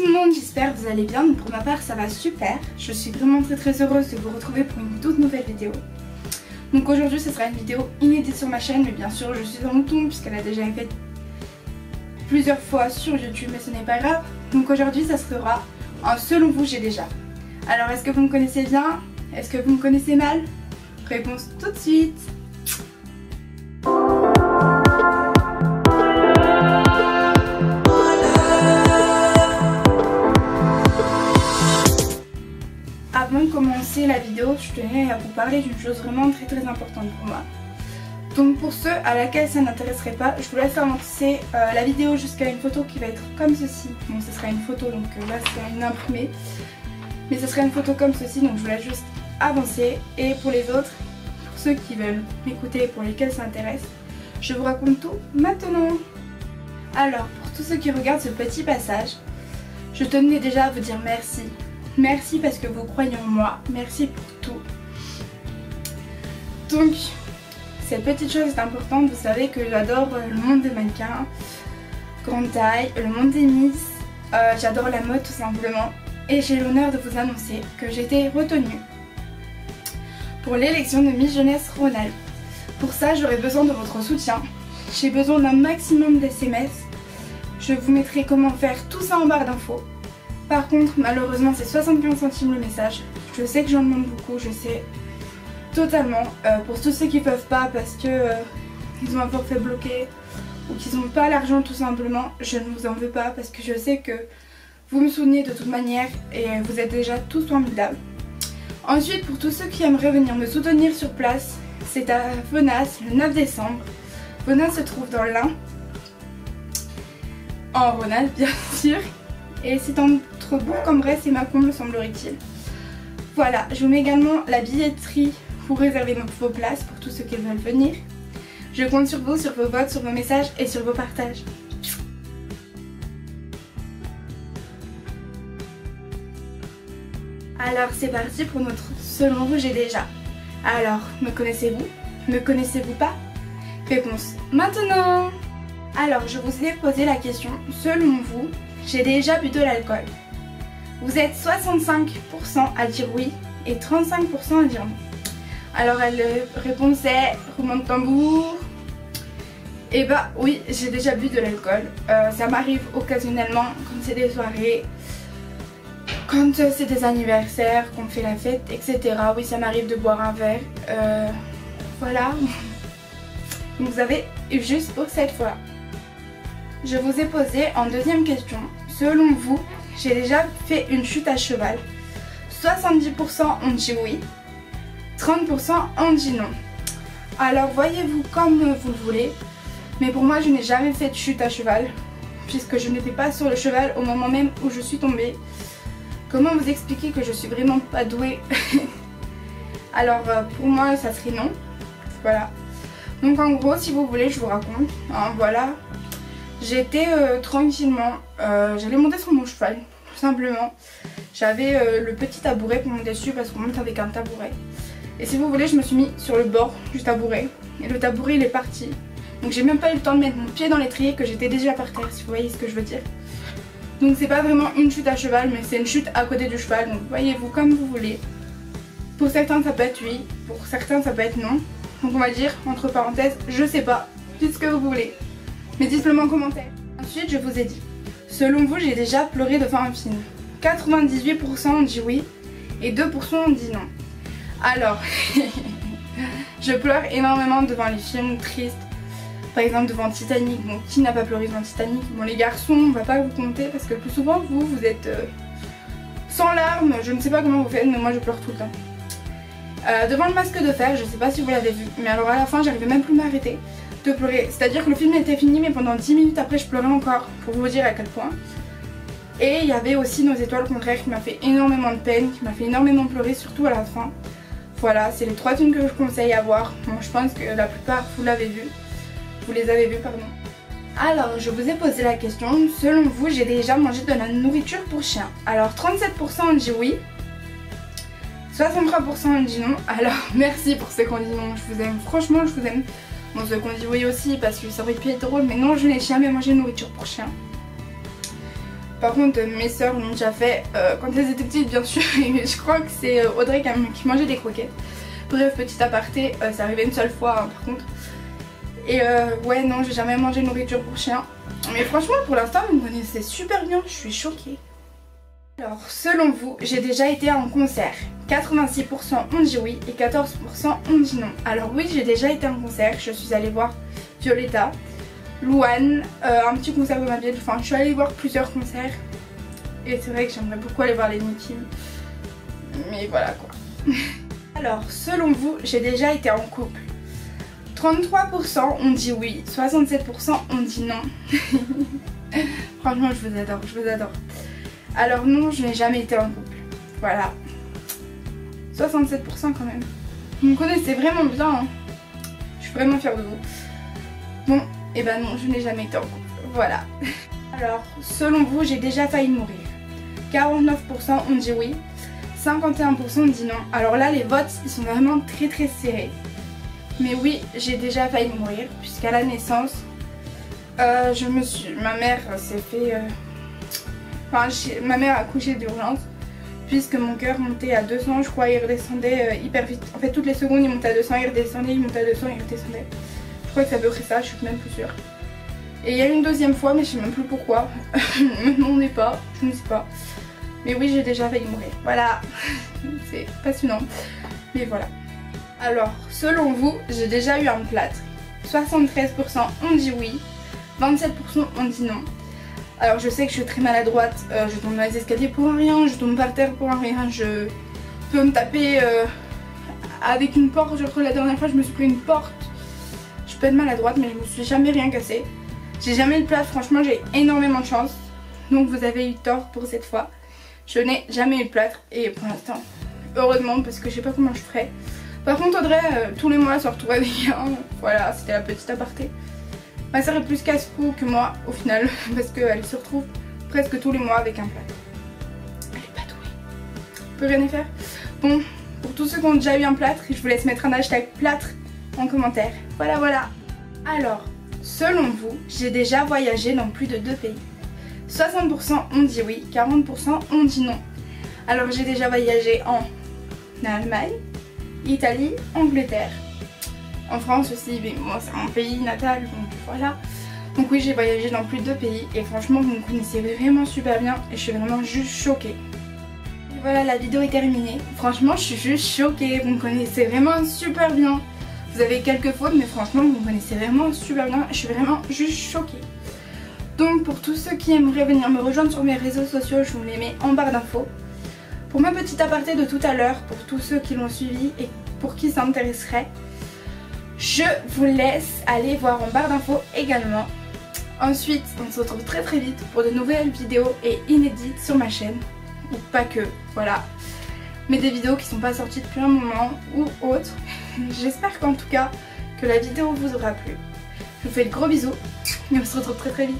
tout le monde, j'espère que vous allez bien. Donc pour ma part ça va super. Je suis vraiment très heureuse de vous retrouver pour une toute nouvelle vidéo. Donc aujourd'hui ce sera une vidéo inédite sur ma chaîne, mais bien sûr je suis en mouton puisqu'elle a déjà été faite plusieurs fois sur YouTube, mais ce n'est pas grave. Donc aujourd'hui ça sera un selon vous j'ai déjà. Alors est-ce que vous me connaissez bien? Est-ce que vous me connaissez mal? Réponse tout de suite. Avant de commencer la vidéo, je tenais à vous parler d'une chose vraiment très importante pour moi. Donc pour ceux à laquelle ça n'intéresserait pas, je vous laisse avancer la vidéo jusqu'à une photo qui va être comme ceci. Bon, ce sera une photo, donc là c'est une imprimée. Mais ce sera une photo comme ceci, donc je vous laisse juste avancer. Et pour les autres, pour ceux qui veulent m'écouter et pour lesquels ça intéresse, je vous raconte tout maintenant. Alors, pour tous ceux qui regardent ce petit passage, je tenais déjà à vous dire merci. Merci parce que vous croyez en moi, merci pour tout. Donc, cette petite chose est importante, vous savez que j'adore le monde des mannequins, grande taille, le monde des Miss, j'adore la mode tout simplement. Et j'ai l'honneur de vous annoncer que j'ai été retenue pour l'élection de Miss Jeunesse Rhône-Alpes. Pour ça, j'aurai besoin de votre soutien. J'ai besoin d'un maximum d'SMS. Je vous mettrai comment faire tout ça en barre d'infos. Par contre, malheureusement, c'est 75 centimes le message. Je sais que j'en demande beaucoup, je sais totalement. Pour tous ceux qui peuvent pas parce que ils ont un forfait bloqué ou qu'ils n'ont pas l'argent tout simplement, je ne vous en veux pas parce que je sais que vous me soutenez de toute manière et vous êtes déjà tous formidables. Ensuite, pour tous ceux qui aimeraient venir me soutenir sur place, c'est à Venasse le 9 décembre. Venasse se trouve dans l'Ain, en Rhône-Alpes bien sûr. Et c'est entre Bourg-en-Bresse et Mâcon me semblerait-il. Voilà, je vous mets également la billetterie pour réserver vos places pour tous ceux qui veulent venir. Je compte sur vous, sur vos votes, sur vos messages et sur vos partages. Alors c'est parti pour notre selon vous j'ai déjà. Alors, me connaissez-vous? Me connaissez-vous pas? Réponse maintenant. Alors je vous ai posé la question, selon vous, j'ai déjà bu de l'alcool. Vous êtes 65% à dire oui et 35% à dire non. Alors elle répondait roulement de tambour. Et bah oui, j'ai déjà bu de l'alcool. Ça m'arrive occasionnellement quand c'est des soirées, quand c'est des anniversaires, qu'on fait la fête, etc. Oui, ça m'arrive de boire un verre. Voilà. Donc vous avez eu juste pour cette fois. Je vous ai posé en deuxième question. Selon vous, j'ai déjà fait une chute à cheval. 70% ont dit oui, 30% ont dit non. Alors voyez-vous comme vous le voulez, mais pour moi je n'ai jamais fait de chute à cheval, puisque je n'étais pas sur le cheval au moment même où je suis tombée. Comment vous expliquer que je suis vraiment pas douée? Alors pour moi ça serait non. Voilà. Donc en gros, si vous voulez je vous raconte, hein, voilà. J'étais tranquillement, j'allais monter sur mon cheval, tout simplement. J'avais le petit tabouret pour monter dessus parce qu'on monte avec un tabouret. Et si vous voulez, je me suis mis sur le bord du tabouret. Et le tabouret il est parti. Donc j'ai même pas eu le temps de mettre mon pied dans l'étrier que j'étais déjà par terre, si vous voyez ce que je veux dire. Donc c'est pas vraiment une chute à cheval, mais c'est une chute à côté du cheval. Donc voyez-vous comme vous voulez. Pour certains ça peut être oui, pour certains ça peut être non. Donc on va dire, entre parenthèses, je sais pas. Dites ce que vous voulez. Mais dites-le moi en commentaire. Ensuite, je vous ai dit, selon vous, j'ai déjà pleuré devant un film. 98% ont dit oui et 2% ont dit non. Alors, je pleure énormément devant les films tristes. Par exemple, devant Titanic. Bon, qui n'a pas pleuré devant Titanic? Bon, les garçons, on va pas vous compter parce que le plus souvent, vous êtes sans larmes. Je ne sais pas comment vous faites, mais moi, je pleure tout le temps. Devant le masque de fer, je sais pas si vous l'avez vu, mais alors à la fin, j'arrivais même plus à m'arrêter de pleurer. C'est-à-dire que le film était fini, mais pendant 10 minutes après je pleurais encore, pour vous dire à quel point. Et il y avait aussi Nos étoiles contraires qui m'a fait énormément de peine, qui m'a fait énormément pleurer, surtout à la fin. Voilà, c'est les 3 films que je conseille à voir. Bon, je pense que la plupart vous l'avez vu. Vous les avez vus, pardon. Alors, je vous ai posé la question, selon vous, j'ai déjà mangé de la nourriture pour chien. Alors, 37% ont dit oui, 63% ont dit non. Alors, merci pour ceux qui ont dit non, je vous aime, franchement, je vous aime. Bon, ceux qui ont dit oui aussi, parce que ça aurait pu être drôle, mais non, je n'ai jamais mangé de nourriture pour chien. Par contre mes soeurs l'ont déjà fait quand elles étaient petites bien sûr. Et je crois que c'est Audrey qui mangeait des croquettes. Bref, petit aparté, ça arrivait une seule fois hein, par contre. Et ouais non, j'ai jamais mangé de nourriture pour chien. Mais franchement pour l'instant vous me connaissez super bien, je suis choquée. Alors selon vous, j'ai déjà été à un concert. 86% ont dit oui et 14% ont dit non. Alors oui, j'ai déjà été à un concert, je suis allée voir Violetta, Louane, un petit concert de ma ville. Enfin je suis allée voir plusieurs concerts. Et c'est vrai que j'aimerais beaucoup aller voir les Nicki. Mais voilà quoi. Alors selon vous, j'ai déjà été en couple. 33% ont dit oui, 67% ont dit non. Franchement je vous adore, je vous adore. Alors non, je n'ai jamais été en couple. Voilà. 67% quand même. Vous me connaissez vraiment bien. Hein. Je suis vraiment fière de vous. Bon, et ben non, je n'ai jamais été en couple. Voilà. Alors, selon vous, j'ai déjà failli mourir. 49% ont dit oui. 51% ont dit non. Alors là, les votes, ils sont vraiment très très serrés. Mais oui, j'ai déjà failli mourir. Puisqu'à la naissance, ma mère s'est fait... Enfin, ma mère a accouché d'urgence puisque mon cœur montait à 200, je crois, il redescendait hyper vite. En fait, toutes les secondes, il montait à 200, il redescendait, il montait à 200, il redescendait. Je crois que c'est à peu près ça, je suis même plus sûre. Et il y a eu une deuxième fois, mais je sais même plus pourquoi. Maintenant, on n'est pas, je ne sais pas. Mais oui, j'ai déjà failli mourir. Voilà, c'est passionnant. Mais voilà. Alors, selon vous, j'ai déjà eu un plâtre. 73% ont dit oui, 27% ont dit non. Alors je sais que je suis très maladroite, je tombe dans les escaliers pour un rien, je tombe par terre pour un rien, je peux me taper avec une porte. Je crois que la dernière fois je me suis pris une porte. Je peux être maladroite mais je me suis jamais rien cassé. J'ai jamais eu le plâtre, franchement j'ai énormément de chance. Donc vous avez eu tort pour cette fois. Je n'ai jamais eu le plâtre et pour l'instant, heureusement parce que je sais pas comment je ferais. Par contre Audrey, tous les mois elle se retrouve avec un. Voilà, c'était la petite aparté. Ma soeur est plus casse-cou que moi au final parce qu'elle se retrouve presque tous les mois avec un plâtre. Elle est pas douée. On peut rien y faire. Bon, pour tous ceux qui ont déjà eu un plâtre, je vous laisse mettre un hashtag plâtre en commentaire. Voilà, voilà. Alors, selon vous, j'ai déjà voyagé dans plus de 2 pays. 60% ont dit oui, 40% ont dit non. Alors j'ai déjà voyagé en Allemagne, Italie, Angleterre. En France aussi, mais moi c'est mon pays natal, donc voilà. Donc oui, j'ai voyagé dans plus de 2 pays et franchement vous me connaissez vraiment super bien et je suis vraiment juste choquée. Et voilà, la vidéo est terminée. Franchement je suis juste choquée, vous me connaissez vraiment super bien. Vous avez quelques fautes mais franchement vous me connaissez vraiment super bien et je suis vraiment juste choquée. Donc pour tous ceux qui aimeraient venir me rejoindre sur mes réseaux sociaux, je vous les mets en barre d'infos. Pour ma petite aparté de tout à l'heure, pour tous ceux qui l'ont suivi et pour qui ça intéresserait, je vous laisse aller voir en barre d'infos également. Ensuite, on se retrouve très très vite pour de nouvelles vidéos et inédites sur ma chaîne. Ou pas que, voilà. Mais des vidéos qui sont pas sorties depuis un moment ou autre. J'espère qu'en tout cas que la vidéo vous aura plu. Je vous fais de gros bisous et on se retrouve très très vite.